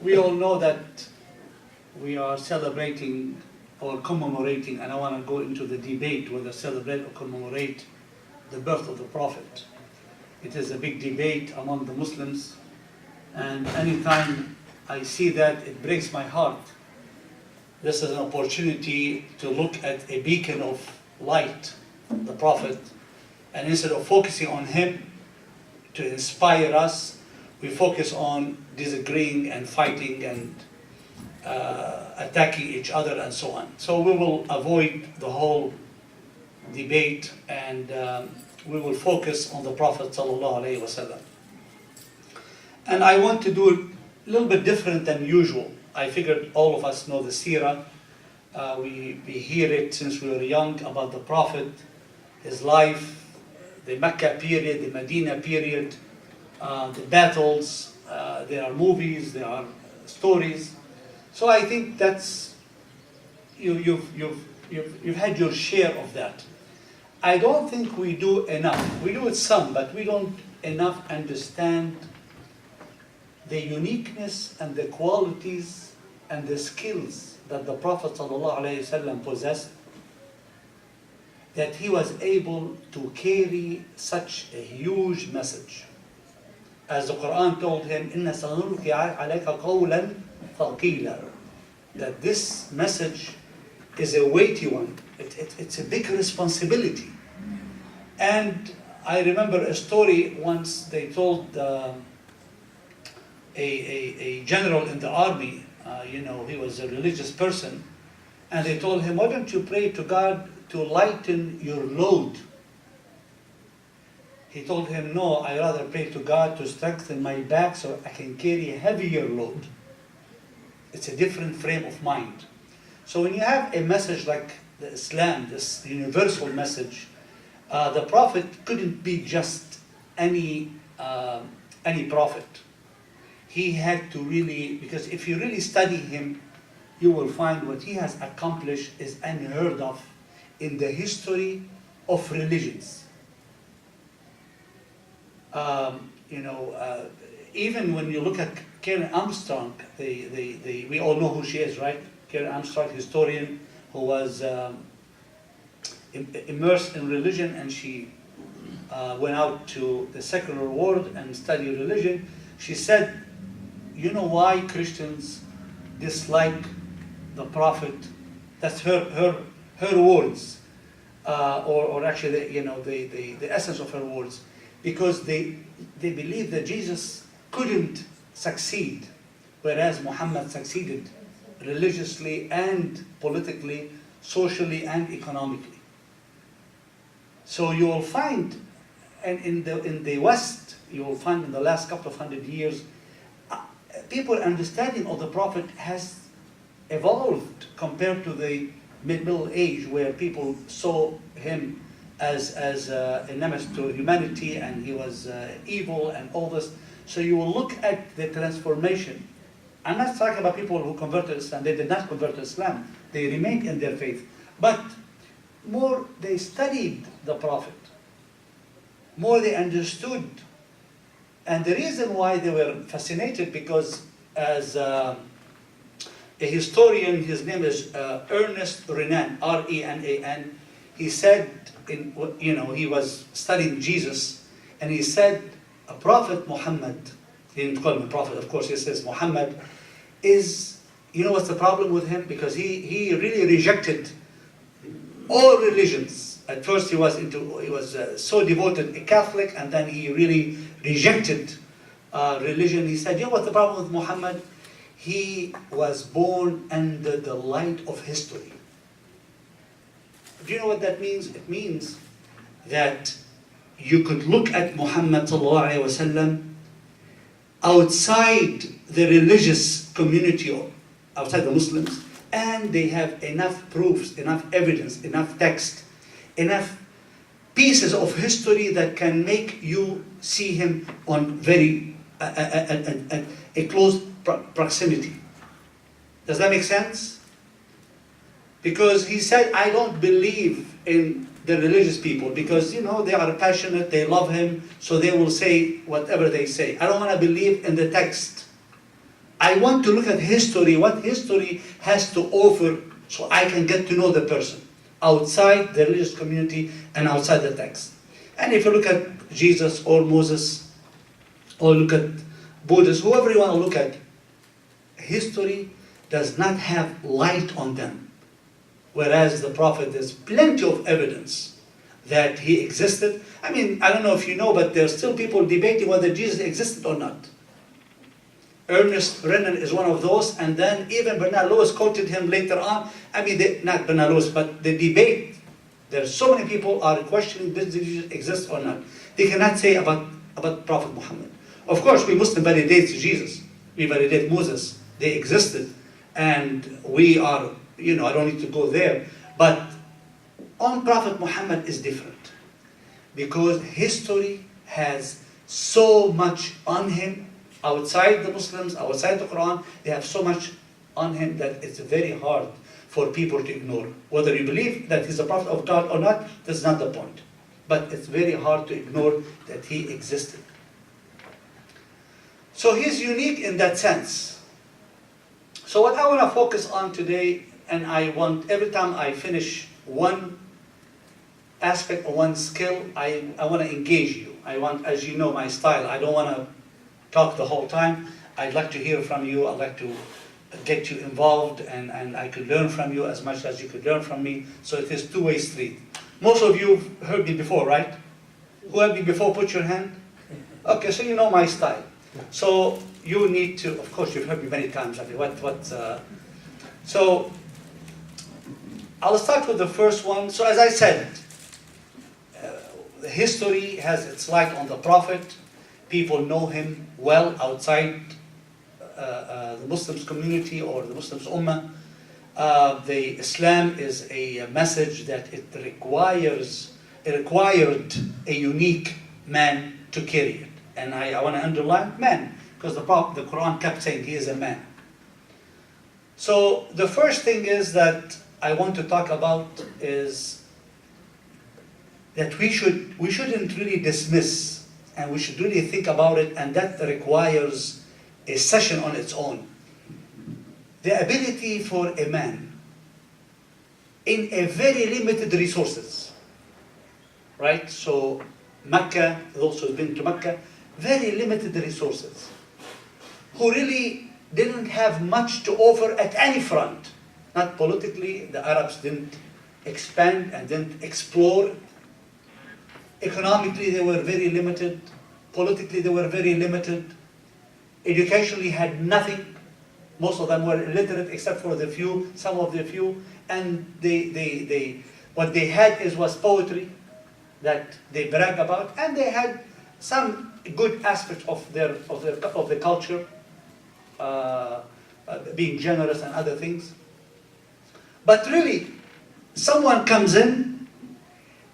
We all know that we are celebrating or commemorating, and I want to go into the debate whether celebrate or commemorate the birth of the Prophet. It is a big debate among the Muslims, and anytime I see that, it breaks my heart. This is an opportunity to look at a beacon of light, the Prophet, and instead of focusing on him to inspire us, we focus on disagreeing and fighting and attacking each other and so on. So we will avoid the whole debate, and we will focus on the Prophet ﷺ. And I want to do it a little bit different than usual. I figured all of us know the seerah. We hear it since we were young about the Prophet, his life, the Mecca period, the Medina period, the battles, there are movies, there are stories. So I think that's, you've had your share of that. I don't think we do enough. We do it some, but we don't enough understand the uniqueness and the qualities and the skills that the Prophet ﷺ possessed, that he was able to carry such a huge message. As the Quran told him, إِنَّ سَنُلْقِي عَلَيْكَ قَوْلًا ثَقِيلًا, that this message is a weighty one. It's a big responsibility. And I remember a story once they told a general in the army, he was a religious person, and they told him, why don't you pray to God to lighten your load? He told him, no, I rather pray to God to strengthen my back so I can carry a heavier load. It's a different frame of mind. So when you have a message like the Islam, this universal message, the Prophet couldn't be just any prophet. He had to really, because if you really study him, you will find what he has accomplished is unheard of in the history of religions. Even when you look at Karen Armstrong, we all know who she is, right? Karen Armstrong, historian who was immersed in religion, and she went out to the secular world and studied religion. She said, you know why Christians dislike the Prophet? That's her words, or actually, the essence of her words. Because they believe that Jesus couldn't succeed, whereas Muhammad succeeded religiously and politically, socially and economically. So you will find, and in the West, you will find in the last couple of 100 years, people's understanding of the Prophet has evolved compared to the Middle Age, where people saw him as a nemesis to humanity, and he was evil and all this. So you will look at the transformation. I'm not talking about people who converted to Islam. They did not convert to Islam. They remained in their faith. But more they studied the Prophet, more they understood. And the reason why they were fascinated, because as a historian, his name is Ernest Renan, R-E-N-A-N, he said, he was studying Jesus, and he said, a prophet Muhammad, he didn't call him a prophet, of course, he says Muhammad, is, what's the problem with him? Because he really rejected all religions. At first he was so devoted a Catholic, and then he really rejected religion. He said, what's the problem with Muhammad? He was born under the light of history. Do you know what that means? It means that you could look at Muhammad ﷺ outside the religious community, outside the Muslims, and they have enough proofs, enough evidence, enough text, enough pieces of history that can make you see him on very a close proximity. Does that make sense? Because he said, I don't believe in the religious people, because they are passionate, they love him, so they will say whatever they say. I don't want to believe in the text. I want to look at history, what history has to offer, so I can get to know the person outside the religious community and outside the text. And if you look at Jesus or Moses, or look at Buddhists, whoever you want to look at, history does not have light on them. Whereas the Prophet, there's plenty of evidence that he existed. I mean, I don't know if you know, but there's still people debating whether Jesus existed or not. Ernest Renan is one of those, and then even Bernard Lewis quoted him later on. I mean, not Bernard Lewis, but the debate. There's so many people are questioning does Jesus exist or not. They cannot say about Prophet Muhammad. Of course, we Muslims validate Jesus. We validate Moses. They existed. And we are, I don't need to go there. But on Prophet Muhammad is different. Because history has so much on him. Outside the Muslims, outside the Quran, they have so much on him that it's very hard for people to ignore. Whether you believe that he's a prophet of God or not, that's not the point. But it's very hard to ignore that he existed. So he's unique in that sense. So what I want to focus on today, and I want every time I finish one aspect or one skill, I want to engage you. I want, as you know, my style. I don't want to talk the whole time. I'd like to hear from you. I'd like to get you involved, and I could learn from you as much as you could learn from me. So it is two-way street. Most of you have heard me before, right? Who heard me before, put your hand. Okay, so you know my style. So you need to, of course, you've heard me many times. I mean, so I'll start with the first one. So as I said, history has its light on the Prophet. People know him well outside the Muslims community or the Muslims Ummah. The Islam is a message that it required a unique man to carry it. And I want to underline man, because the Quran kept saying he is a man. So the first thing is that I want to talk about is that we shouldn't really dismiss, and we should really think about it, and that requires a session on its own. The ability for a man in a very limited resources, right? So Mecca, those who have been to Mecca, very limited resources, who really didn't have much to offer at any front. Not politically, the Arabs didn't expand and didn't explore. Economically, they were very limited. Politically, they were very limited. Educationally, had nothing. Most of them were illiterate, except for the few, some of the few. And what they had was poetry that they brag about, and they had some good aspects of the culture, being generous and other things. But really, someone comes in,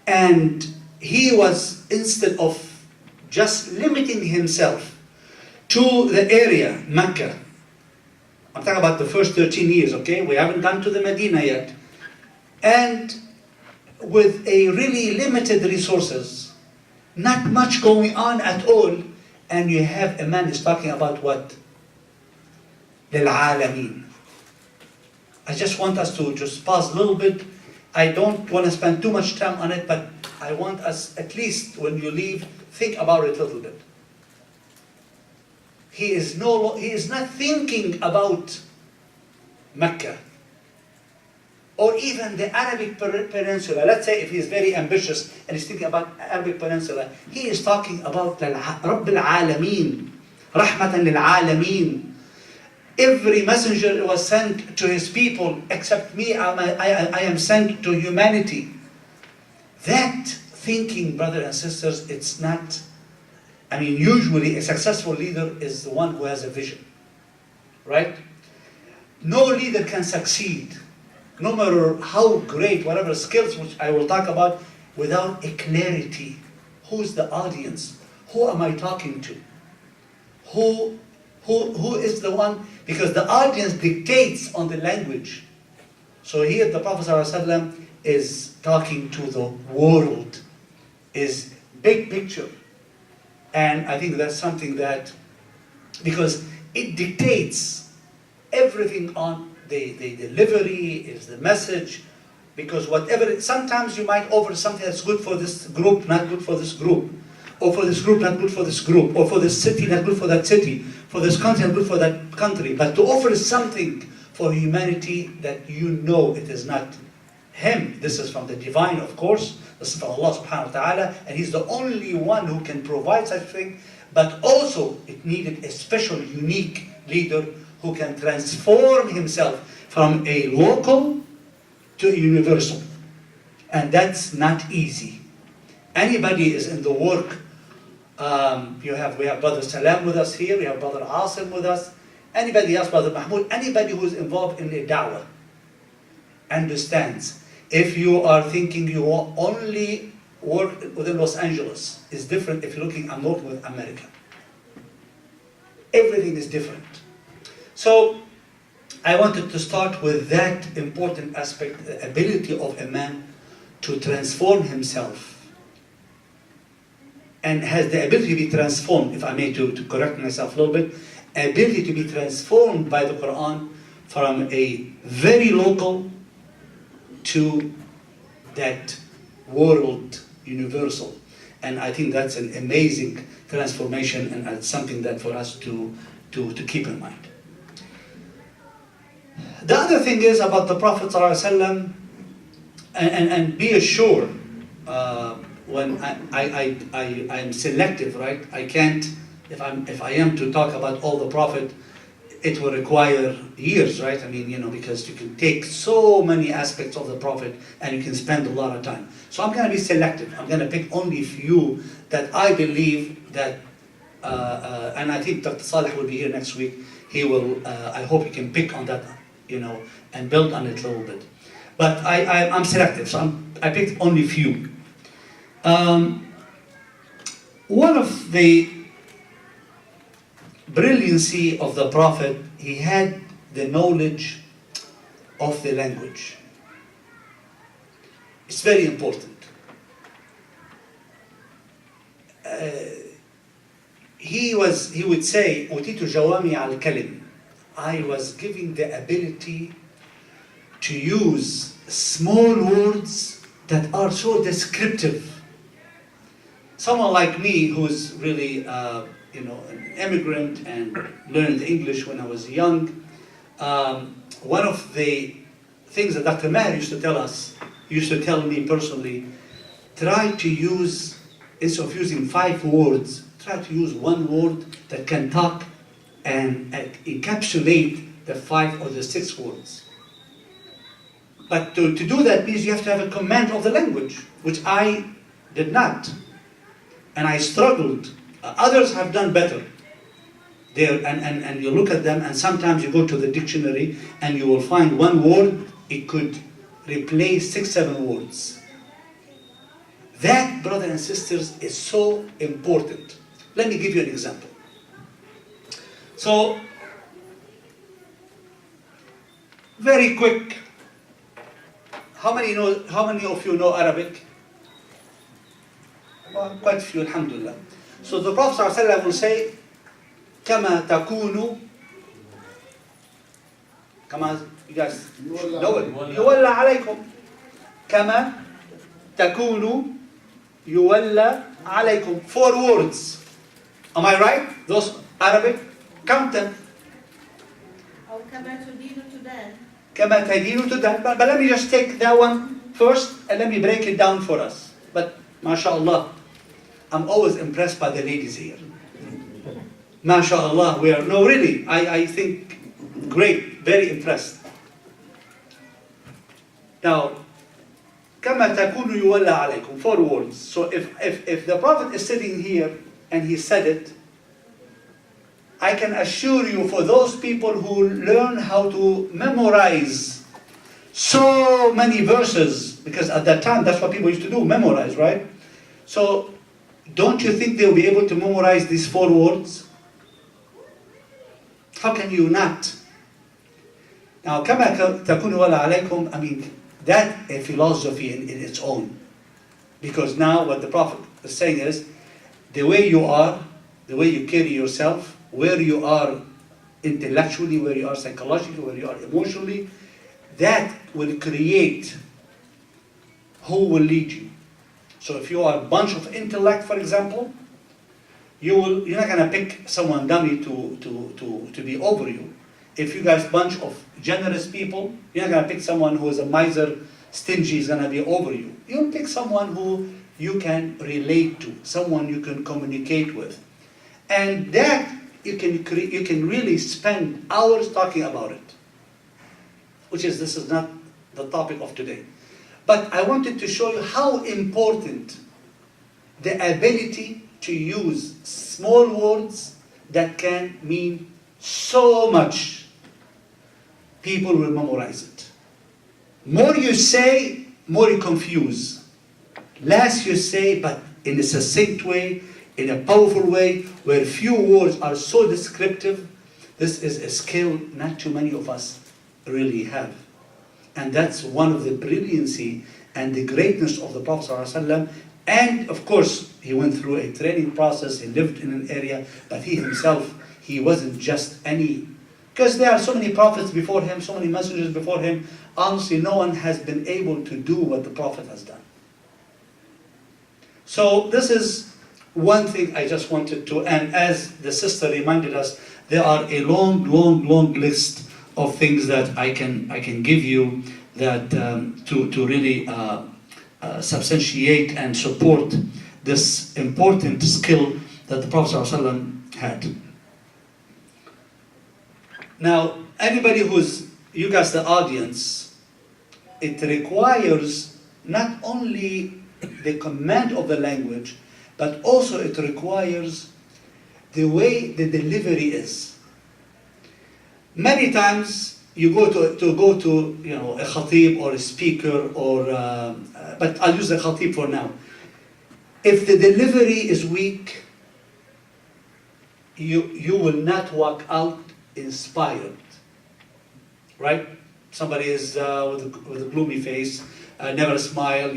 and he was, instead of just limiting himself to the area, Mecca. I'm talking about the first 13 years, okay? We haven't gone to the Medina yet. And with a really limited resources, not much going on at all, and you have a man who's talking about what? للعالمين. I just want us to just pause a little bit. I don't want to spend too much time on it, but I want us, at least when you leave, think about it a little bit. He is not thinking about Mecca or even the Arabic Peninsula. Let's say if he's very ambitious and he's thinking about Arabic Peninsula, he is talking about رب العالمين, رحمة للعالمين. Every messenger was sent to his people except me. I am sent to humanity. That thinking, brothers and sisters, it's not. I mean, usually a successful leader is the one who has a vision, right? No leader can succeed, no matter how great, whatever skills, which I will talk about, without a clarity. Who's the audience? Who am I talking to? Who is the one? Because the audience dictates on the language. So here the Prophet ﷺ is talking to the world, is big picture. And I think that's something that, because it dictates everything on the delivery is the message, because whatever, sometimes you might offer something that's good for this group, not good for this group, or for this group, not good for this group, or for this city, not good for that city, for this country, not good for that country. But to offer something for humanity that you know it is not him, this is from the divine, of course, this is from Allah subhanahu wa ta'ala, and he's the only one who can provide such a thing, but also it needed a special, unique leader who can transform himself from a local to a universal. And that's not easy. Anybody is in the work. We have Brother Salam with us here, we have Brother Asim with us. Anybody else, Brother Mahmoud, anybody who's involved in a da'wah understands. If you are thinking you only work within Los Angeles, it's different if you're looking, I'm working with America. Everything is different. So I wanted to start with that important aspect, the ability of a man to transform himself, and has the ability to be transformed, if I may to correct myself a little bit, ability to be transformed by the Quran from a very local to that world universal. And I think that's an amazing transformation, and it's something that for us to keep in mind. The other thing is about the Prophet ﷺ, and be assured, when I'm selective, right? I can't, if I am to talk about all the Prophet, it will require years, right? I mean, because you can take so many aspects of the Prophet and you can spend a lot of time. So I'm going to be selective. I'm going to pick only a few that I believe that, and I think Dr. Saleh will be here next week. He will, I hope he can pick on that, and build on it a little bit. But I'm selective, so I picked only a few. One of the brilliancy of the Prophet, he had the knowledge of the language. It's very important. He would say, "Utitu jawami al-kalim." I was given the ability to use small words that are so descriptive. Someone like me, who's really, an immigrant and learned English when I was young, one of the things that Dr. Maher used to tell me personally, try to use, instead of using 5 words, try to use 1 word that can talk and encapsulate the 5 or the 6 words. But to do that means you have to have a command of the language, which I did not. And I struggled. Others have done better. And you look at them, and sometimes you go to the dictionary and you will find 1 word, it could replace 6, 7 words. That, brothers and sisters, is so important. Let me give you an example. So, very quick. How many of you know Arabic? Well, quite a few, alhamdulillah. So the Prophet ﷺ will say, كما تكونوا, you guys know it. يولى عليكم. كما تكونوا يولى عليكم. 4 words. Am I right? Those Arabic? Count them. أو كما تدين تدان. كما تدين تدان. But let me just take that one first and let me break it down for us. But mashallah, I'm always impressed by the ladies here. MashaAllah, really, I think, great, very impressed. Now, كَمَا تَكُونُ يُوَلَّى عَلَيْكُمْ, 4 words. So if the Prophet is sitting here and he said it, I can assure you, for those people who learn how to memorize so many verses, because at that time that's what people used to do, memorize, right? So, don't you think they'll be able to memorize these 4 words? How can you not? Now, كَمَا تَكُونُ وَلَا عَلَيْكُمْ, I mean, that's a philosophy in its own. Because now what the Prophet is saying is, the way you are, the way you carry yourself, where you are intellectually, where you are psychologically, where you are emotionally, that will create who will lead you. So if you are a bunch of intellect, for example, you're not going to pick someone dummy to be over you. If you guys bunch of generous people, you're not going to pick someone who is a miser, stingy, is going to be over you. You'll pick someone who you can relate to, someone you can communicate with. And that you can really spend hours talking about it, this is not the topic of today. But I wanted to show you how important the ability to use small words that can mean so much. People will memorize it. More you say, more you confuse. Less you say, but in a succinct way, in a powerful way, where few words are so descriptive. This is a skill not too many of us really have. And that's one of the brilliancy and the greatness of the Prophet ﷺ. And of course, he went through a training process, he lived in an area, but he himself, he wasn't just any, because there are so many prophets before him, so many messengers before him. Honestly, no one has been able to do what the Prophet has done. So this is one thing I just wanted to, and as the sister reminded us, there are a long list of things that I can give you that to really substantiate and support this important skill that the Prophet ﷺ had. Now, anybody you guys the audience, it requires not only the command of the language, but also it requires the way the delivery is. Many times you go to a khatib or a speaker but I'll use the khatib for now. If the delivery is weak, you will not walk out inspired, right? Somebody is with a gloomy face, never smile,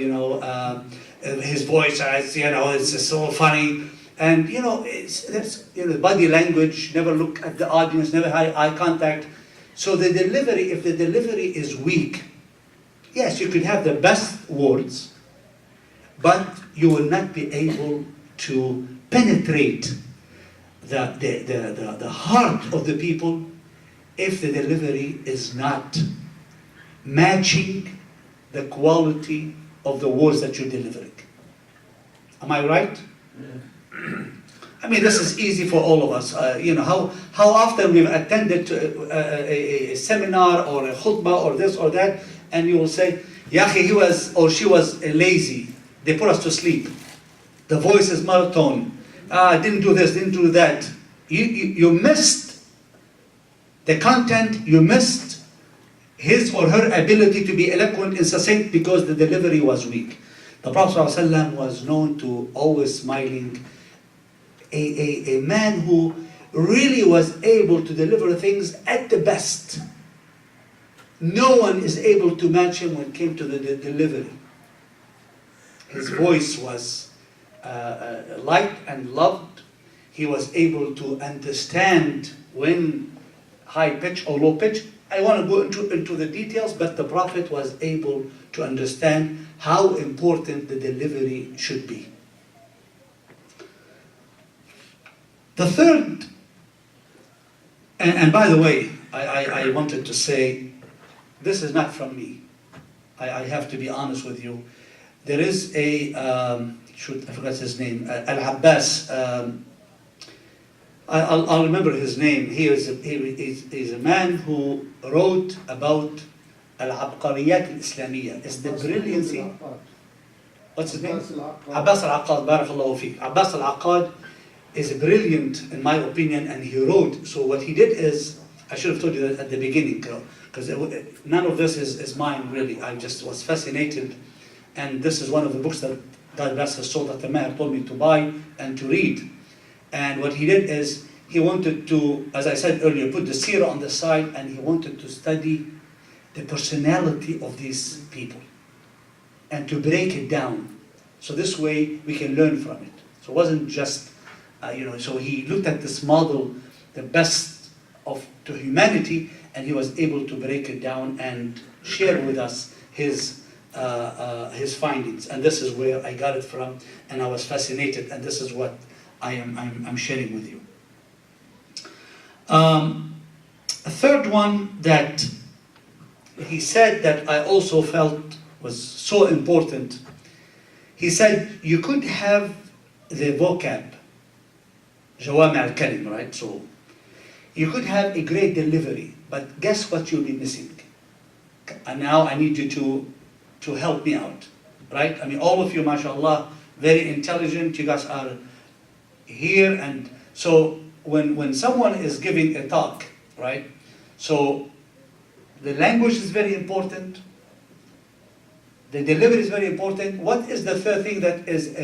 his voice, it's so funny. And body language, never look at the audience, never eye contact. So the delivery, if the delivery is weak, yes, you could have the best words, but you will not be able to penetrate the heart of the people if the delivery is not matching the quality of the words that you're delivering. Am I right? Yeah. I mean, this is easy for all of us. How often we've attended a seminar or a khutbah or this or that, and you will say, Yahi, he was or she was lazy. They put us to sleep. The voice is monotone. Didn't do this, didn't do that. You missed the content, you missed his or her ability to be eloquent and succinct because the delivery was weak. The Prophet ﷺ was known to always smiling, a man who really was able to deliver things at the best. No one is able to match him when it came to the delivery. His voice was light and loved. He was able to understand when high pitch or low pitch. I want to go into the details, but the Prophet was able to understand how important the delivery should be. The third, and by the way, I wanted to say, this is not from me. I have to be honest with you. There is I forgot his name, Al-Abbas. I'll remember his name. He is a man who wrote about Al-Abqariyat al-Islamiyya. It's the brilliancy. What's his name? Abbas al-Aqad, barakallahu fiqh. Abbas al-Aqad is brilliant in my opinion, and he wrote. So what he did is, I should have told you that at the beginning, because none of this is mine really. I just was fascinated, and this is one of the books that God bless his soul, that the mayor told me to buy and to read. And what he did is, he wanted to, as I said earlier, put the seerah on the side, and he wanted to study the personality of these people and to break it down. So this way we can learn from it. So it wasn't just, so he looked at this model, the best to humanity, and he was able to break it down and share with us his findings. And this is where I got it from, and I was fascinated, and this is what I'm sharing with you. A third one that he said that I also felt was so important. He said you could have the vocab, jawami al-kalim, right? So you could have a great delivery, but guess what you'll be missing? And now I need you to help me out, right? I mean, all of you, mashallah, very intelligent. You guys are here, and so when someone is giving a talk, right? So the language is very important. The delivery is very important. What is the third thing that is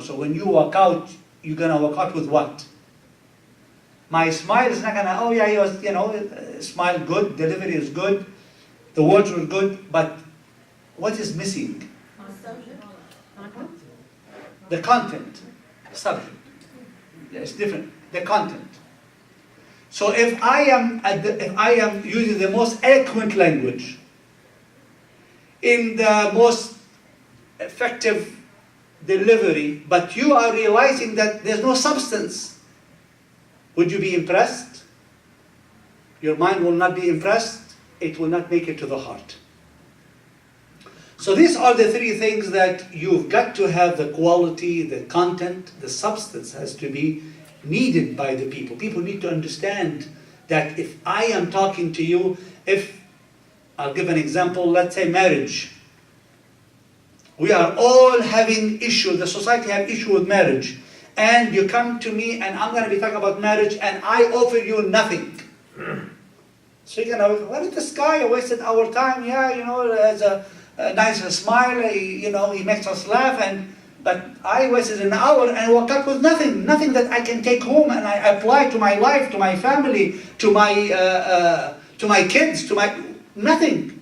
so when you walk out, you're gonna walk out with what? My smile is not gonna, oh yeah, he was, smile good, delivery is good, the words were good, but what is missing? The content, subject. Yeah, it's different. The content. So if I am using the most eloquent language, in the most effective delivery, but you are realizing that there's no substance, would you be impressed? Your mind will not be impressed. It will not make it to the heart. So these are the three things that you've got to have: the quality, the content, the substance has to be needed by the people. People need to understand that if I am talking to you, I'll give an example, let's say marriage. We are all having issue, the society have issue with marriage. And you come to me and I'm going to be talking about marriage and I offer you nothing. So you're going to, what is this guy? I wasted our time. Yeah, has a nice smile, he makes us laugh. But I wasted an hour and I walk up with nothing that I can take home and I apply to my life, to my family, to my kids, nothing.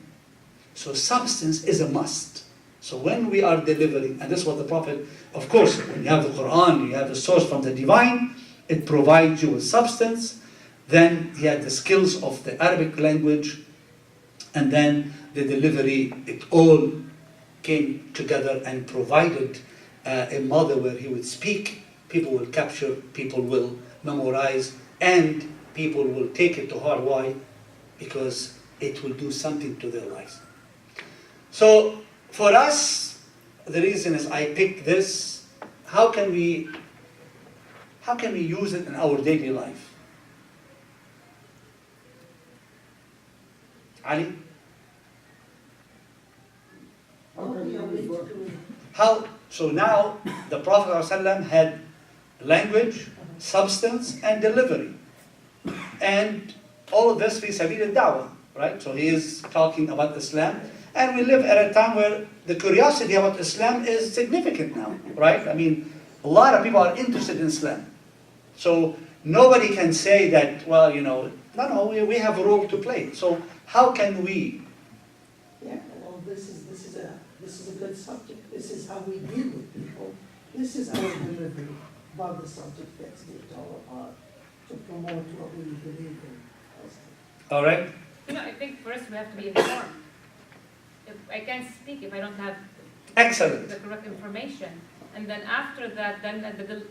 So substance is a must. So when we are delivering, and this is what the Prophet, of course, when you have the Quran, you have the source from the divine, it provides you with substance. Then he had the skills of the Arabic language, and then the delivery, it all came together and provided a model where he would speak, people will capture, people will memorize, and people will take it to heart. Why? Because it will do something to their lives. So for us, the reason is I picked this. How can we use it in our daily life? Ali? So now the Prophet ﷺ had language, substance, and delivery. And all of this fi sabil al-da'wah, right? So he is talking about Islam. And we live at a time where the curiosity about Islam is significant now, right? I mean, a lot of people are interested in Islam. So nobody can say that, well, we have a role to play. So how can we? Yeah, well, this is a good subject. This is how we deal with people. This is our delivery about the subject that's all about to promote what we believe in. All right. I think first we have to be informed. If I can't speak if I don't have Excellent. the correct information. And then after that, then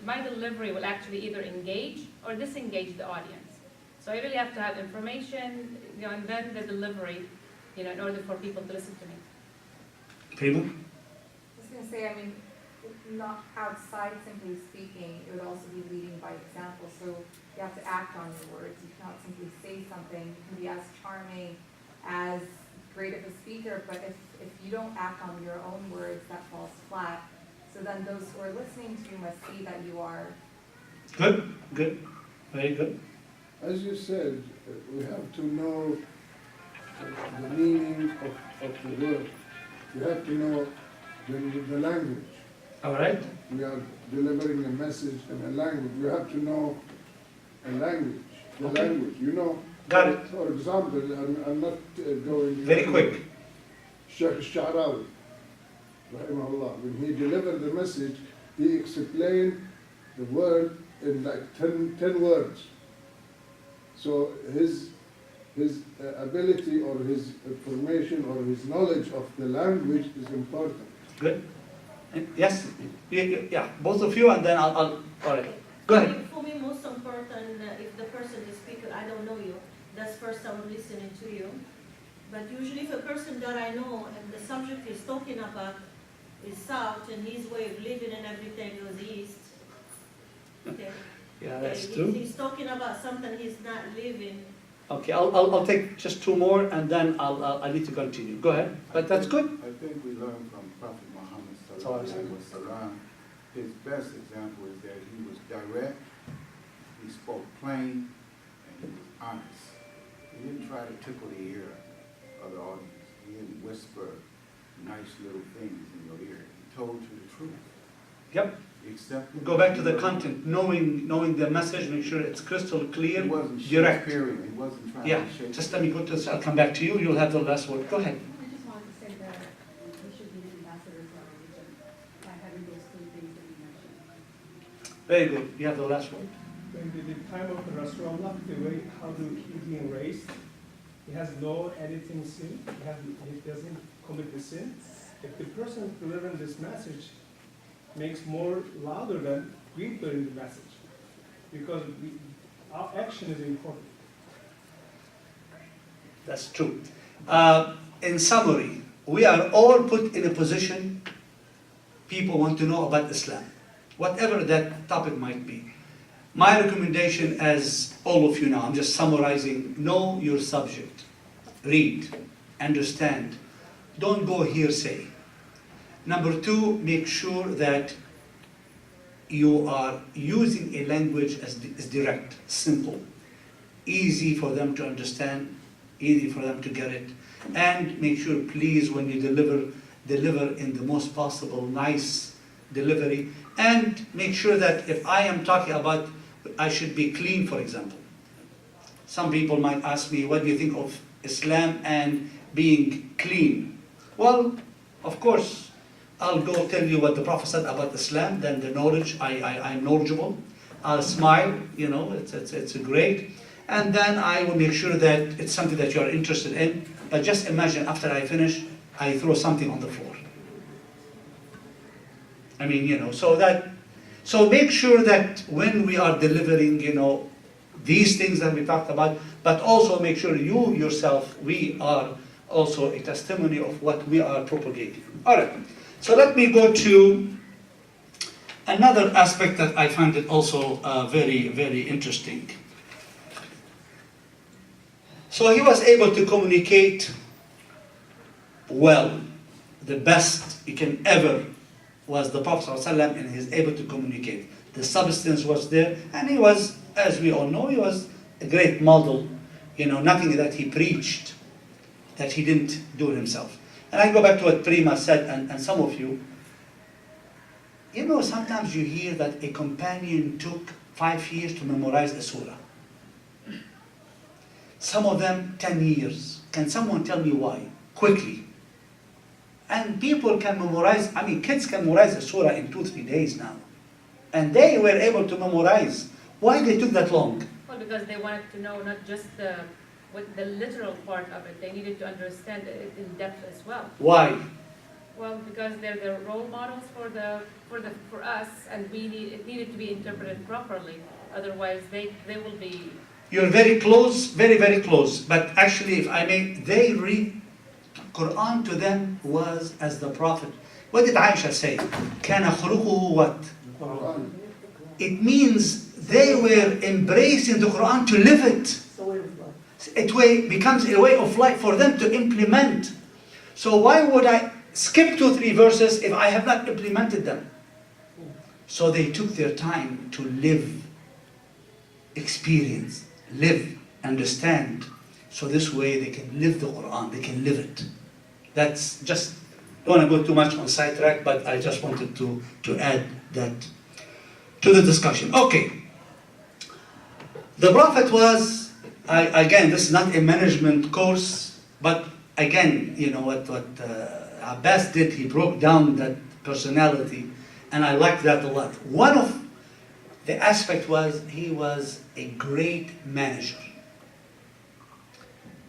my delivery will actually either engage or disengage the audience. So I really have to have information, and then the delivery, in order for people to listen to me. People? I was going to say, not outside simply speaking, it would also be leading by example. So you have to act on your words. You cannot simply say something. You can be as charming, as great of a speaker, but if you don't act on your own words, that falls flat. So then those who are listening to you must see that you are... Good, very good. As you said, we have to know the meaning of the word. You have to know the language. All right. We are delivering a message in a language. You have to know a language. The Okay. language, Got it. For example, I'm not going... Very quick. Sheikh Sha'rawi, rahimahullah, when he delivered the message, he explained the word in like 10 words. So his ability or his information or his knowledge of the language is important. Good? Yes? Yeah, both of you, and then all right. Go ahead. For me, most important, if the person is speaker, I don't know you, that's first I'm listening to you. But usually if a person that I know and the subject he's talking about is South and his way of living and everything goes East. Okay. Yeah, that's If true. he's talking about something he's not living. Okay, I'll take just two more, and then I need to continue. Go ahead. But that's good. I think we learn from Prophet Muhammad Sallallahu alaihi sallallahu. His best example is that he was direct, he spoke plain, and he was honest. He didn't try to tickle the ear of the audience. He didn't whisper nice little things in your ear. He told you the truth. Yep. Except Go back to the content, knowing the message, make sure it's crystal clear, He wasn't direct. Shakespearean. He wasn't trying Yeah, to shake. just let me go to this. I'll come back to you. You'll have the last word. Go ahead. I just wanted to say that we should be ambassadors of our religion by having those three things that you mentioned. Very good. You have the last word. When the time of Rasulullah, the way how he being raised, he has no anything sin, he doesn't commit the sin. If the person delivering this message makes more louder than we delivering the message, because our action is important. That's true. In summary, we are all put in a position people want to know about Islam, whatever that topic might be. My recommendation, as all of you know, I'm just summarizing, know your subject. Read, understand. Don't go hearsay. Number two, make sure that you are using a language as direct, simple, easy for them to understand, easy for them to get it. And make sure, please, when you deliver in the most possible nice delivery. And make sure that if I am talking about, I should be clean, for example. Some people might ask me, what do you think of Islam and being clean? Well, of course, I'll go tell you what the Prophet said about Islam, then the knowledge, I'm knowledgeable. I'll smile, it's great. And then I will make sure that it's something that you are interested in. But just imagine after I finish, I throw something on the floor. I mean, so make sure that when we are delivering, these things that we talked about, but also make sure you yourself, we are also a testimony of what we are propagating. All right. So let me go to another aspect that I find it also very, very interesting. So he was able to communicate well. The best he can ever was the Prophet ﷺ, and he's able to communicate. The substance was there, and he was, as we all know, he was a great model. Nothing that he preached that he didn't do himself. And I go back to what Prima said, and some of you, sometimes you hear that a companion took 5 years to memorize a surah. Some of them 10 years. Can someone tell me why? Quickly. And people can memorize, kids can memorize a surah in 2-3 days now. And they were able to memorize. Why they took that long? Well, because they wanted to know not just the literal part of it, they needed to understand it in depth as well. Why? Well, because they're the role models for us, and it needed to be interpreted properly. Otherwise, they will be. You're very close, very, very close. But actually, if I may, they read Quran to them was as the Prophet. What did Aisha say? كَانَ خُلُقُهُ what? Quran. It means they were embracing the Quran to live it. It's a way of life. It becomes a way of life for them to implement. So why would I skip 2-3 verses if I have not implemented them? So they took their time to live, experience, live, understand. So this way they can live the Quran, they can live it. That's just, don't want to go too much on sidetrack, but I just wanted to add that to the discussion. Okay. The Prophet was, again, this is not a management course, but again, what Abbas did, he broke down that personality, and I liked that a lot. One of the aspect was he was a great manager.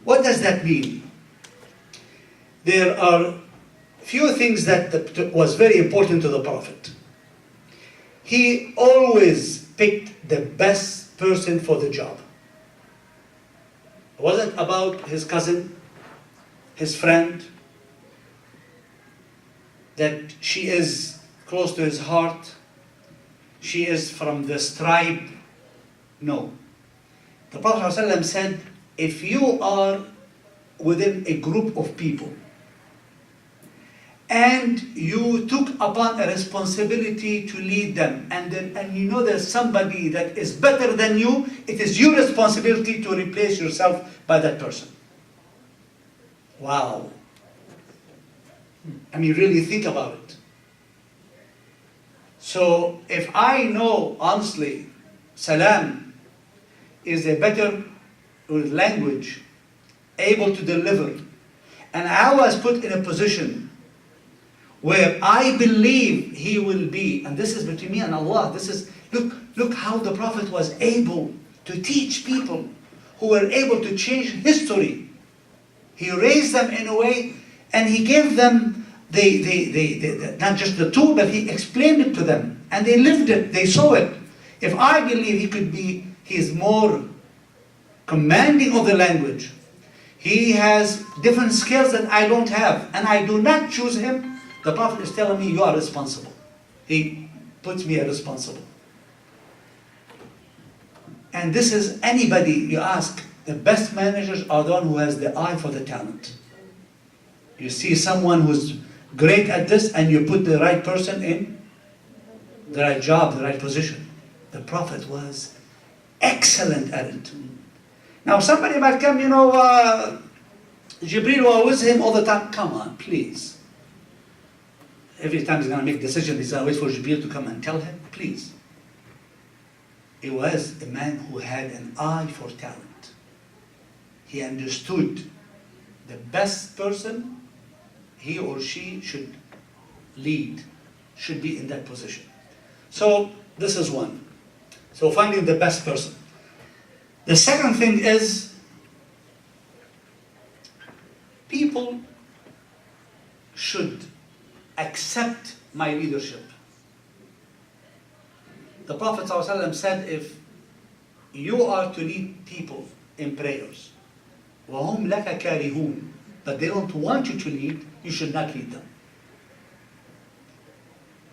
What does that mean? There are few things that was very important to the Prophet. He always picked the best person for the job. It wasn't about his cousin, his friend, that she is close to his heart, she is from this tribe. No. The Prophet ﷺ said, if you are within a group of people and you took upon a responsibility to lead them, and you know there's somebody that is better than you, it is your responsibility to replace yourself by that person. Wow. I mean, really think about it. So if I know, honestly, Salam is a better language, able to deliver, and I was put in a position where I believe he will be, and this is between me and Allah, this is, look how the Prophet was able to teach people who were able to change history. He raised them in a way, and he gave them not just the tool, but he explained it to them, and they lived it, they saw it. If I believe he is more commanding of the language, he has different skills that I don't have, and I do not choose him, the Prophet is telling me, you are responsible. He puts me as responsible. And this is anybody, you ask, the best managers are the one who has the eye for the talent. You see someone who's great at this, and you put the right person in the right job, the right position. The Prophet was excellent at it. Now somebody might come, Jibreel was with him all the time. Come on, please. Every time he's going to make a decision, he's going to wait for Jibreel to come and tell him, please. He was a man who had an eye for talent. He understood the best person he or she should lead, should be in that position. So this is one. So finding the best person. The second thing is, people should accept my leadership. The Prophet ﷺ said, if you are to lead people in prayers, وَهُمْ لَكَ كَارِهُونَ, but they don't want you to lead, you should not lead them.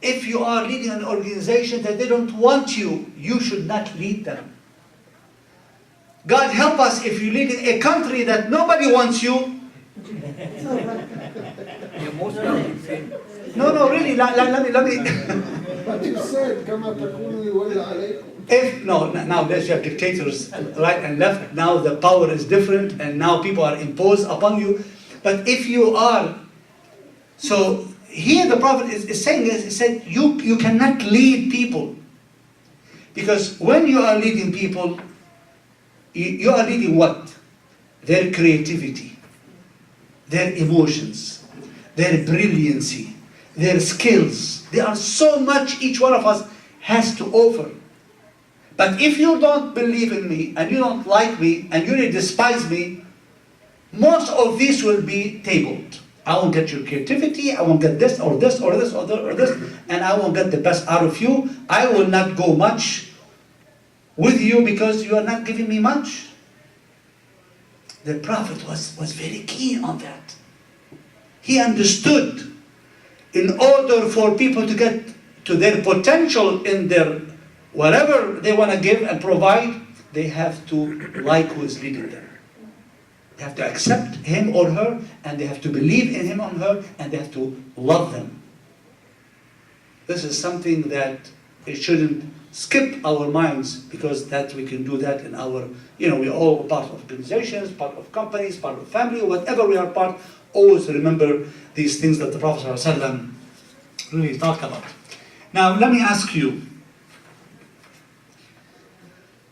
If you are leading an organization that they don't want you, you should not lead them. God help us if you're leading a country that nobody wants you. No, really, let me. But you said, كما تكونوا يولى عليكم. If, no, nowadays you have dictators, right and left, now the power is different, and now people are imposed upon you. But if you are, so here the Prophet is saying this, he said, you cannot lead people. Because when you are leading people, you are leading what? Their creativity, their emotions, their brilliancy, their skills. There are so much each one of us has to offer. But if you don't believe in me, and you don't like me, and you despise me, most of these will be tabled. I won't get your creativity, I won't get this, or this, or this, or this, and I won't get the best out of you. I will not go much with you because you are not giving me much. The Prophet was very keen on that. He understood, in order for people to get to their potential in their whatever they want to give and provide, they have to like who is leading them. They have to accept him or her, and they have to believe in him or her, and they have to love them. This is something that it shouldn't skip our minds, because that we can do that in our, we're all part of organizations, part of companies, part of family, whatever we are part. Always remember these things that the Prophet ﷺ really talked about. Now, let me ask you,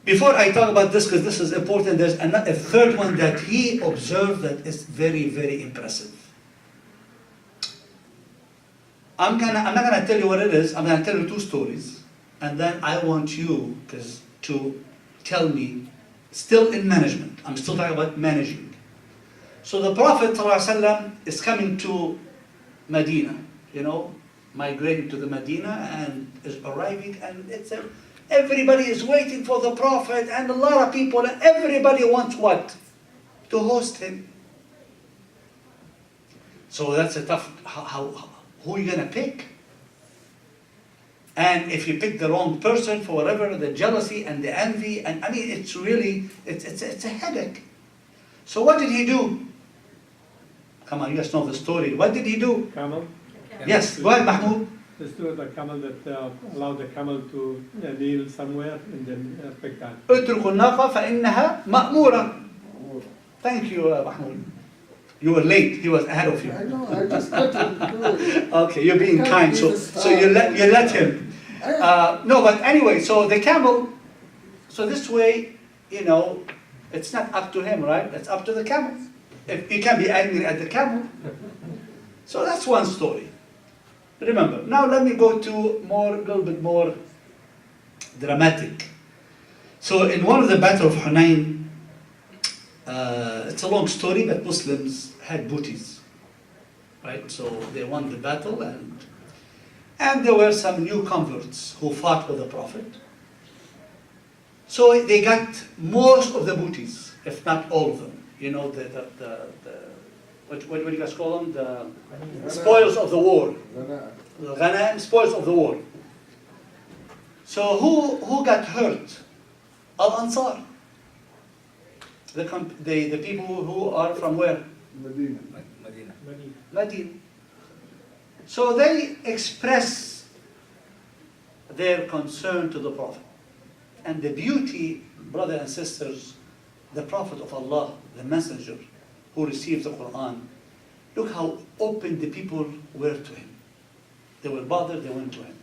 before I talk about this, because this is important, there's a third one that he observed that is very, very impressive. I'm not gonna tell you what it is. I'm gonna tell you two stories, and then I want you to tell me, still in management, I'm still talking about managing. So the Prophet ﷺ is coming to Medina, migrating to the Medina and is arriving, and everybody is waiting for the Prophet, and a lot of people, and everybody wants what? To host him. So that's a tough, who are you going to pick? And if you pick the wrong person for whatever, the jealousy and the envy, and I mean, it's really, it's a headache. So what did he do? Come on, you guys know the story. What did he do? Camel. Yes, go ahead, Mahmoud. The story of the camel that allowed the camel to kneel somewhere and then pick that. اتركوا الناقة فإنها مأمورة. Thank you, Mahmoud. You were late. He was ahead of you. I know, I just let him do it. Okay, you're being Can't kind, be so the you let him. No, but anyway, so the camel. So this way, it's not up to him, right? It's up to the camel. If you can be angry at the camel. So that's one story. Remember, now let me go to a little bit more dramatic. So in one of the Battle of Hunain, it's a long story, but Muslims had booties, right? So they won the battle, and there were some new converts who fought with the Prophet. So they got most of the booties, if not all of them. What do you guys call them? The spoils of the war. The Ghanaim, spoils of the war. So who got hurt? Al-Ansar. The people who are from where? Medina. Medina. So they express their concern to the Prophet. And the beauty, brothers and sisters, the Prophet of Allah, the messenger who received the Quran, look how open the people were to him. They were bothered, they went to him.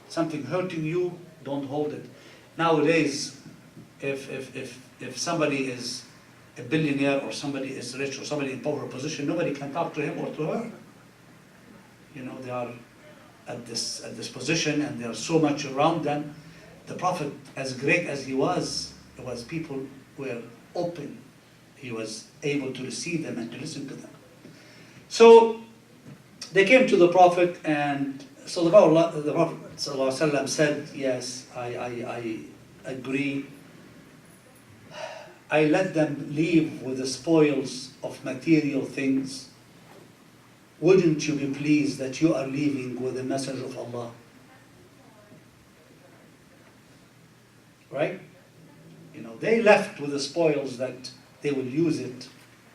Something hurting you, don't hold it. Nowadays, if somebody is a billionaire or somebody is rich or somebody in power position, nobody can talk to him or to her. They are at this position and there are so much around them. The Prophet, as great as he was, people were open. He was able to receive them and to listen to them. So they came to the Prophet, and so the Prophet ﷺ said, yes, I agree. I let them leave with the spoils of material things. Wouldn't you be pleased that you are leaving with the message of Allah? Right? They left with the spoils that they will use it,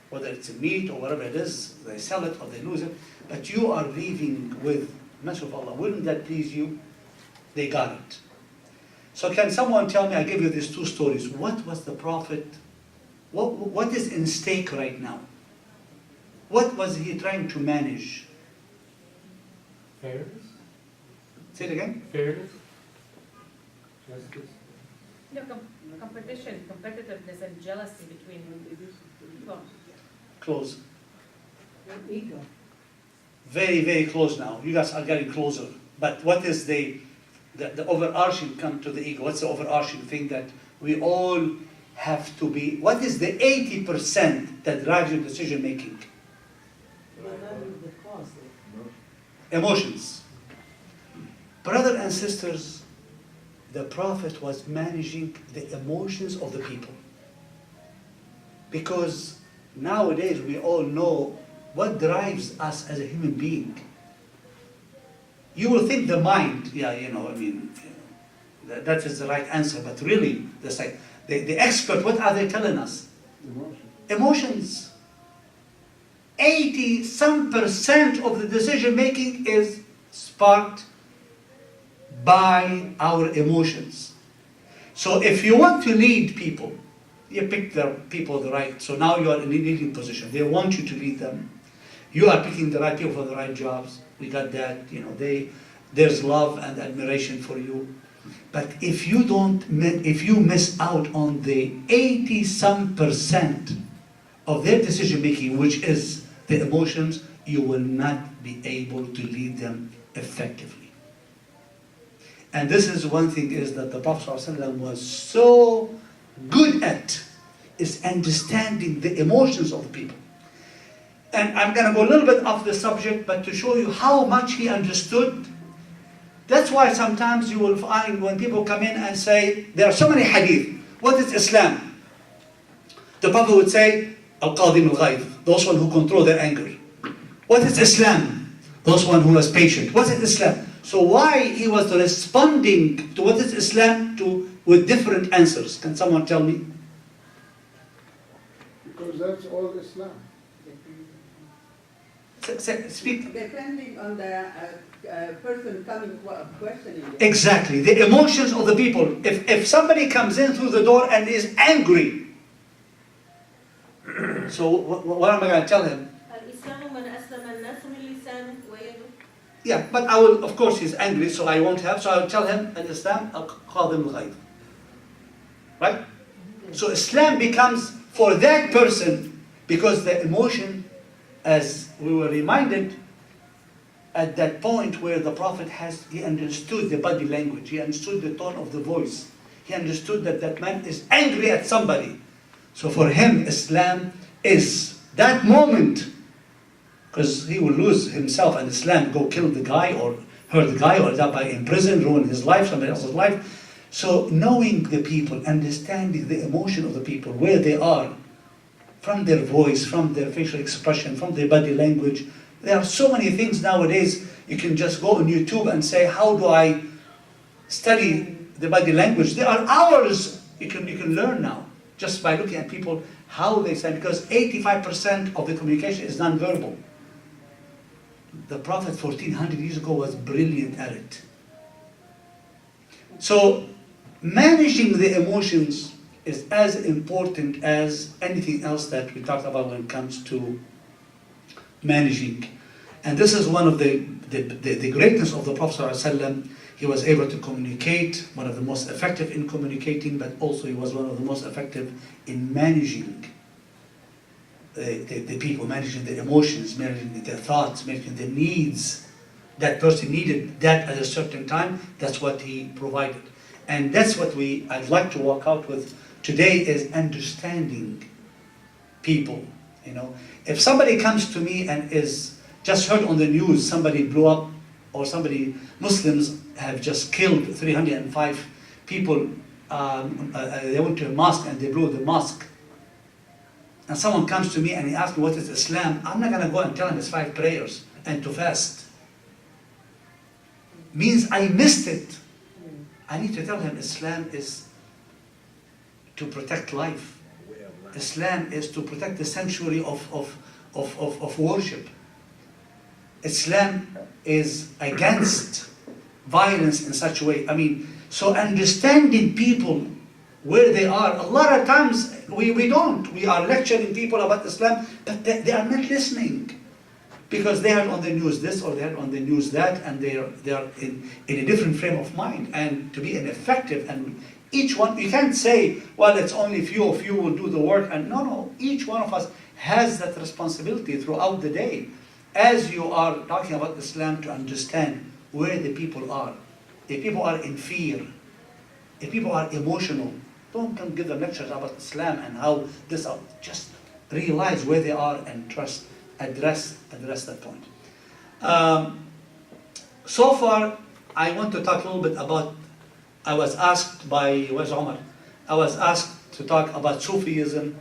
whether it's a meat or whatever it is, they sell it or they lose it, but you are leaving with the message of Allah. Wouldn't that please you? They got it. So can someone tell me, I give you these two stories, what was the Prophet, what is in stake right now? What was he trying to manage? Fairness. Say it again? Fairness. Justice. Competition, competitiveness, and jealousy between people. Close. Ego. Very, very close now. You guys are getting closer. But what is the overarching, come to the ego, what's the overarching thing that we all have to be, what is the 80% that drives your decision making? The cause. Emotions. Brothers and sisters, the Prophet was managing the emotions of the people. Because nowadays we all know what drives us as a human being. You will think the mind, that is the right answer, but really, the expert, what are they telling us? Emotions. 80% of the decision making is sparked by our emotions. So if you want to lead people, you pick the people the right, so now you are in a leading position. They want you to lead them. You are picking the right people for the right jobs. We got that, there's love and admiration for you. But if you miss out on the 80% of their decision making, which is the emotions, you will not be able to lead them effectively. And this is one thing, is that the Prophet ﷺ was so good at is understanding the emotions of the people. And I'm going to go a little bit off the subject, but to show you how much he understood. That's why sometimes you will find when people come in and say, there are so many hadith. What is Islam? The Prophet would say, Al-Qadim al-Ghayb, those one who control their anger. What is Islam? Those one who is patient. What is Islam? So why he was responding to what is Islam with different answers? Can someone tell me? Because that's all Islam. Speak. Depending on the person coming questioning. Exactly, the emotions of the people. If somebody comes in through the door and is angry, so what am I going to tell him? Yeah, but I will, of course he's angry, so I won't have, so I will tell him, Al-Islam, Al-Qadim al-Ghayb. Right? So Islam becomes for that person, because the emotion, as we were reminded, at that point where the Prophet he understood the body language, he understood the tone of the voice, he understood that that man is angry at somebody. So for him, Islam is that moment, because he will lose himself and Islam, go kill the guy or hurt the guy or die in prison, ruin his life, somebody else's life. So knowing the people, understanding the emotion of the people, where they are, from their voice, from their facial expression, from their body language. There are so many things nowadays. You can just go on YouTube and say, how do I study the body language? There are hours you can learn now, just by looking at people, how they say, because 85% of the communication is non-verbal. The Prophet 1400 years ago was brilliant at it. So managing the emotions is as important as anything else that we talked about when it comes to managing. And this is one of the greatness of the Prophet ﷺ. He was able to communicate, one of the most effective in communicating, but also he was one of the most effective in managing the people, managing their emotions, managing their thoughts, managing their needs. That person needed that at a certain time, that's what he provided. And that's what I'd like to walk out with today, is understanding people. You know, if somebody comes to me and is just heard on the news, somebody blew up, or Muslims have just killed 305 people, they went to a mosque and they blew the mosque. And someone comes to me and he asks me what is Islam, I'm not going to go and tell him it's 5 prayers and to fast. Means I missed it. I need to tell him Islam is to protect life. Islam is to protect the sanctuary of worship. Islam is against violence in such a way. I mean, so understanding people where they are, a lot of times we don't. We are lecturing people about Islam, but they are not listening. Because they are on the news this or they are on the news that, and they are in a different frame of mind. And to be an effective, and each one, you can't say, well, it's only few of you will do the work. And no, each one of us has that responsibility throughout the day. As you are talking about Islam, to understand where the people are. If people are in fear, if people are emotional, don't come give them lectures about Islam and how this are. Just realize where they are and address that point. So far, I want to talk a little bit about, I was asked by, where's Omar? I was asked to talk about Sufism.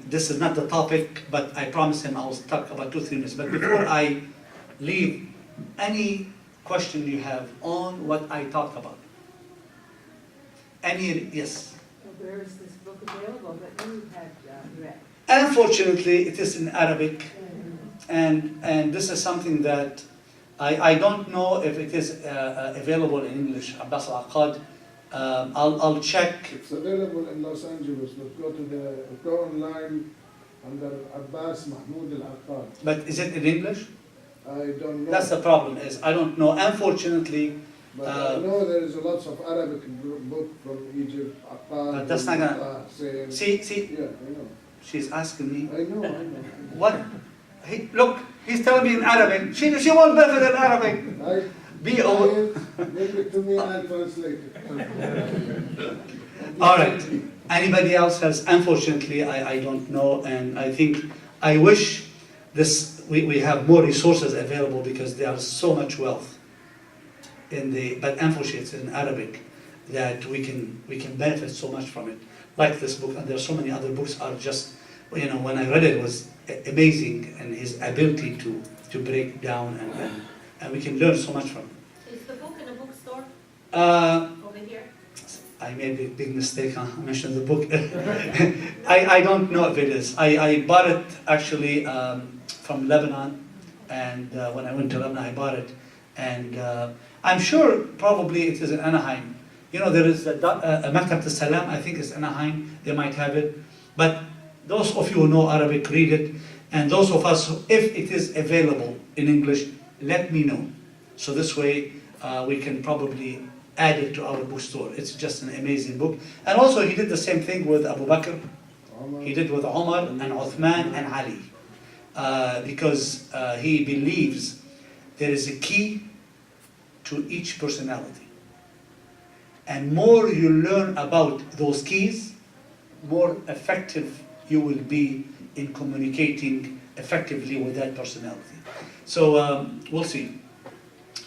This is not the topic, but I promised him I'll talk about 2-3 minutes. But before I leave, any question you have on what I talked about? Yes? So where is this book available that you had read? Unfortunately, it is in Arabic, and this is something that I don't know if it is available in English. Abbas Al-Aqad, I'll check. It's available in Los Angeles, but go online under Abbas Mahmoud Al-Aqad. But is it in English? I don't know. That's the problem, is I don't know. Unfortunately, But I know there is lots of Arabic book from Egypt, Aqad. But that's not gonna. See, Yeah, I know. she's asking me. I know. What? Look, he's telling me in Arabic. She won't benefit in Arabic. Be over. Give it to me and I'll translate it. All right. Anybody else has? Unfortunately, I don't know, and I think I wish we have more resources available because there is so much wealth but unfortunately it's in Arabic that we can benefit so much from it. Like this book, and there are so many other books are just, when I read it was amazing, and his ability to break down and we can learn so much from it. Is the book in a bookstore Uh, over here? I made a big mistake, huh? I mentioned the book. I don't know if it is. I bought it actually from Lebanon, and when I went to Lebanon I bought it, and I'm sure probably it is in Anaheim. There is a Maktab al-Salam, I think it's Anaheim, they might have it. But those of you who know Arabic, read it, and those of us, if it is available in English, let me know. So this way we can probably add it to our bookstore. It's just an amazing book. And also he did the same thing with Abu Bakr. He did with Umar and Uthman and Ali. Because he believes there is a key to each personality. And more you learn about those keys, more effective you will be in communicating effectively with that personality. So we'll see.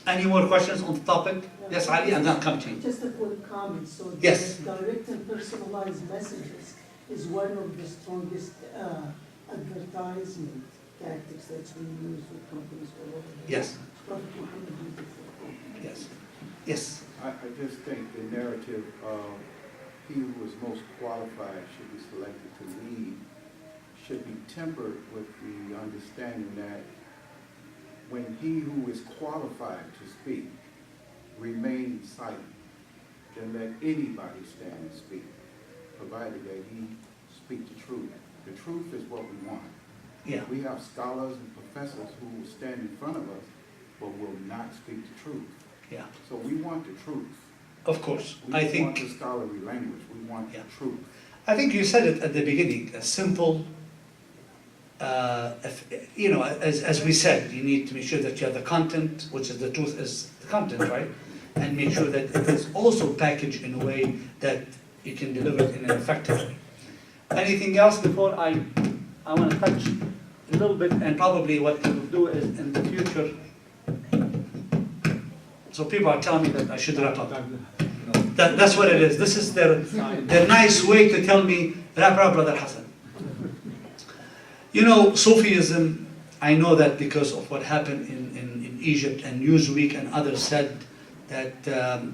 Any more questions on the topic? Yes, Ali, and then I'll come to you. Just a quick comment. So Yes. direct and personalized messages is one of the strongest advertisement tactics that's being used with companies all over the Yes. world. It's probably beautiful. Yes. Yes. I just think the narrative of he who is most qualified should be selected to lead should be tempered with the understanding that when he who is qualified to speak remains silent, then let anybody stand and speak, provided that he speak the truth. The truth is what we want. Yeah. We have scholars and professors who will stand in front of us, but will not speak the truth. Yeah. So we want the truth. Of course. We I don't want the think scholarly language. We want Yeah. the truth. you said it at the beginning. A simple. As we said, you need to make sure that you have the content, which is the truth is the content, right? And make sure that it is also packaged in a way that you can deliver it in an effective way. Anything else before I want to touch a little bit, and probably what we will do is in the future. So people are telling me that I should wrap up. That's what it is. This is their nice way to tell me, wrap up, Brother Hassan. Sufism, I know that because of what happened in Egypt, and Newsweek and others said that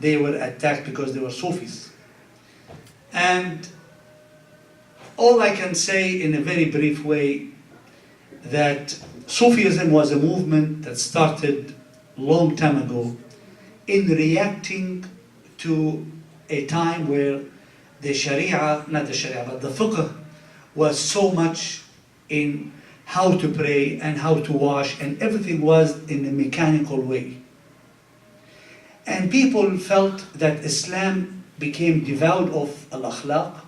they were attacked because they were Sufis. And all I can say in a very brief way, that Sufism was a movement that started long time ago in reacting to a time where the Sharia, not the Sharia, but the fiqh was so much in how to pray and how to wash, and everything was in a mechanical way. And people felt that Islam became devoid of al-akhlaq,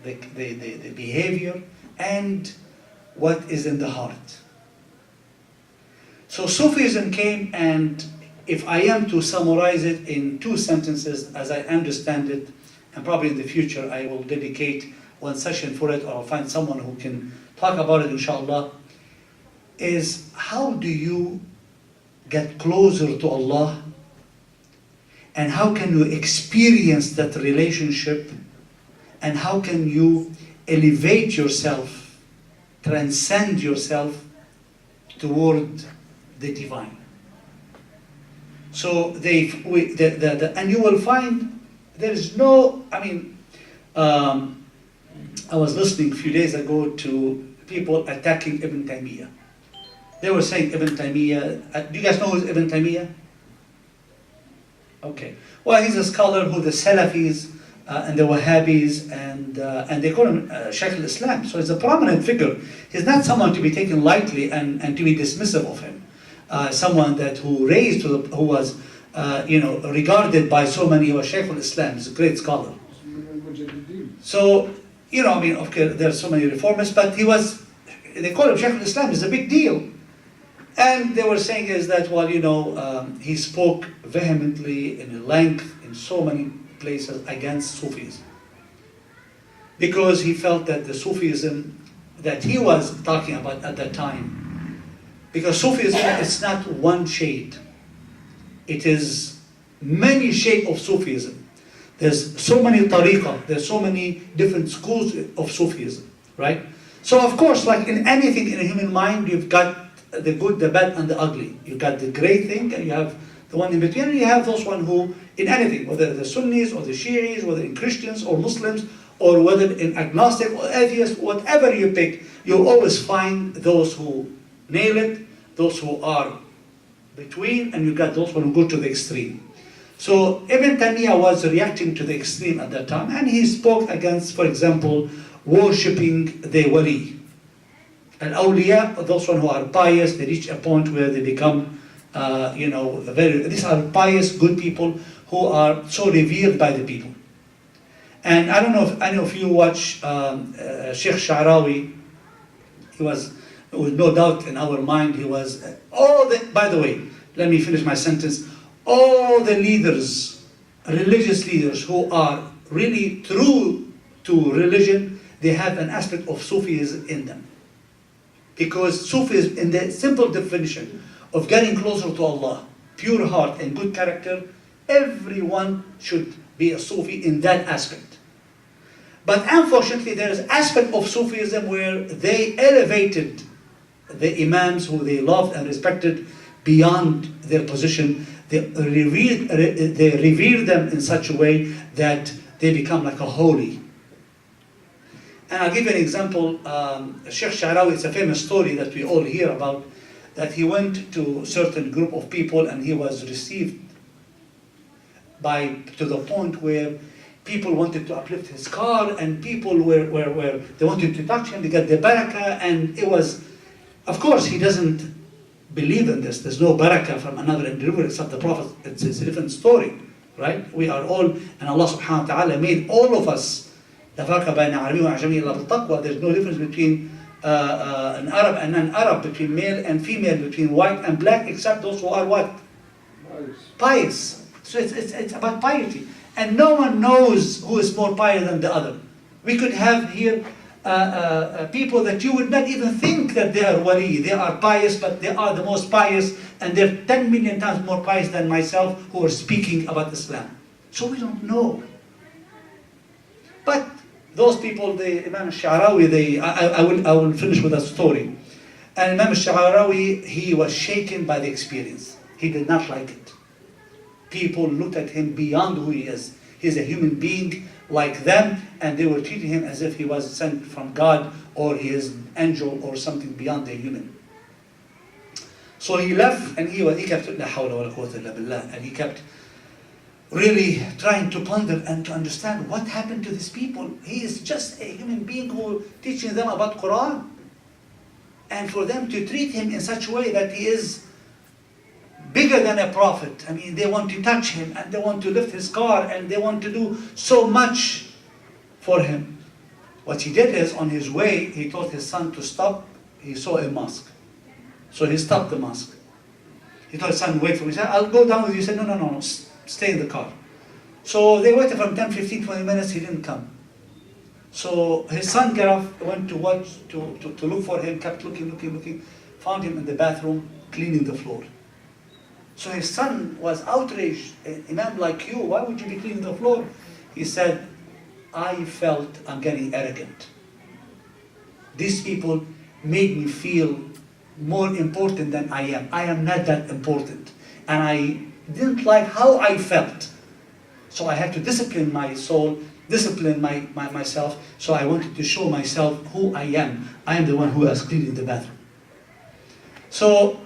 the behavior, and what is in the heart. So Sufism came, and if I am to summarize it in 2 sentences, as I understand it, and probably in the future I will dedicate one session for it, or I'll find someone who can talk about it, inshallah, is how do you get closer to Allah, and how can you experience that relationship, and how can you elevate yourself, transcend yourself toward the divine. So and you will find there is no, I was listening a few days ago to people attacking Ibn Taymiyyah. They were saying Ibn Taymiyyah, do you guys know who's Ibn Taymiyyah? Okay. Well, he's a scholar who the Salafis and the Wahhabis and they call him Shaykh al-Islam. So he's a prominent figure. He's not someone to be taken lightly and to be dismissive of him. Someone who was regarded by so many, he was Shaykh al-Islam. He's a great scholar. So, okay, there are so many reformists, but they call him Shaykh al-Islam. It's a big deal. And they were saying is that, he spoke vehemently in length in so many places against Sufis. because he felt that the Sufism that he was talking about at that time, because Sufism is not one shade, it is many shades of Sufism. There's so many tariqah, there's so many different schools of Sufism, right? So of course, like in anything in a human mind, you've got the good, the bad, and the ugly. You've got the great thing, and you have the one in between, and you have those one who, in anything, whether the Sunnis or the Shi'is, whether in Christians or Muslims, or whether in agnostic or atheist, whatever you pick, you always find those who nail it, those who are between, and you got those who go to the extreme. So Ibn Taymiyyah was reacting to the extreme at that time, and he spoke against, for example, worshipping the wali. And awliya, those one who are pious, they reach a point where they become, these are pious, good people who are so revered by the people. And I don't know if any of you watch Sheikh Sha'rawi. He was, with no doubt in our mind, he was, by the way, let me finish my sentence. All the leaders, religious leaders who are really true to religion, they have an aspect of Sufism in them. Because Sufism, in the simple definition of getting closer to Allah, pure heart and good character, everyone should be a Sufi in that aspect. But unfortunately, there is aspect of Sufism where they elevated the Imams who they loved and respected beyond their position. They revere them in such a way that they become like a holy. And I'll give you an example. Sheikh Sha'rawi, it's a famous story that we all hear about, that he went to a certain group of people and he was received to the point where people wanted to uplift his car, and people they wanted to touch him to get the barakah, and it was, of course, he doesn't believe in this. There's no barakah from another individual except the Prophet. It's a different story, right? We are all, and Allah subhanahu wa ta'ala made all of us. There's no difference between an Arab and non-Arab, between male and female, between white and black, except those who are what? Pious. So it's about piety. And no one knows who is more pious than the other. We could have here people that you would not even think that they are wali. They are pious, but they are the most pious, and they're 10 million times more pious than myself who are speaking about Islam. So we don't know. But those people, the Imam Sha'rawi, I will finish with a story. And Imam Sha'rawi, he was shaken by the experience. He did not like it. People looked at him beyond who he is. He's a human being like them, and they were treating him as if he was sent from God, or he is an angel or something beyond the human. So he left, and he kept la hawla wa la quwwata illa billah, and he kept really trying to ponder and to understand what happened to these people. He is just a human being who teaching them about Quran, and for them to treat him in such a way that he is bigger than a prophet. I mean, they want to touch him, and they want to lift his car, and they want to do so much for him. What he did is, on his way, he told his son to stop. He saw a mosque. So he stopped the mosque. He told his son, wait for me. He said, I'll go down with you. He said, no, stay in the car. So they waited for 10, 15, 20 minutes. He didn't come. So his son got off, went to watch, to look for him, kept looking, found him in the bathroom, cleaning the floor. So his son was outraged. Imam like you, why would you be cleaning the floor? He said, I felt I'm getting arrogant. These people made me feel more important than I am. I am not that important. And I didn't like how I felt. So I had to discipline my soul, discipline myself. So I wanted to show myself who I am. I am the one who was cleaning the bathroom. So,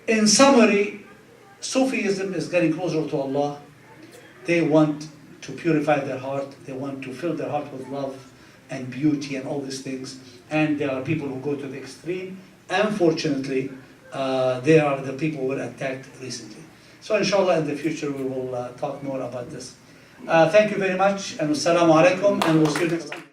in summary, Sufism is getting closer to Allah. They want to purify their heart. They want to fill their heart with love and beauty and all these things. And there are people who go to the extreme. Unfortunately, they are the people who were attacked recently. So inshallah, in the future, we will talk more about this. Thank you very much, and wassalamu alaikum, and we'll see you next time.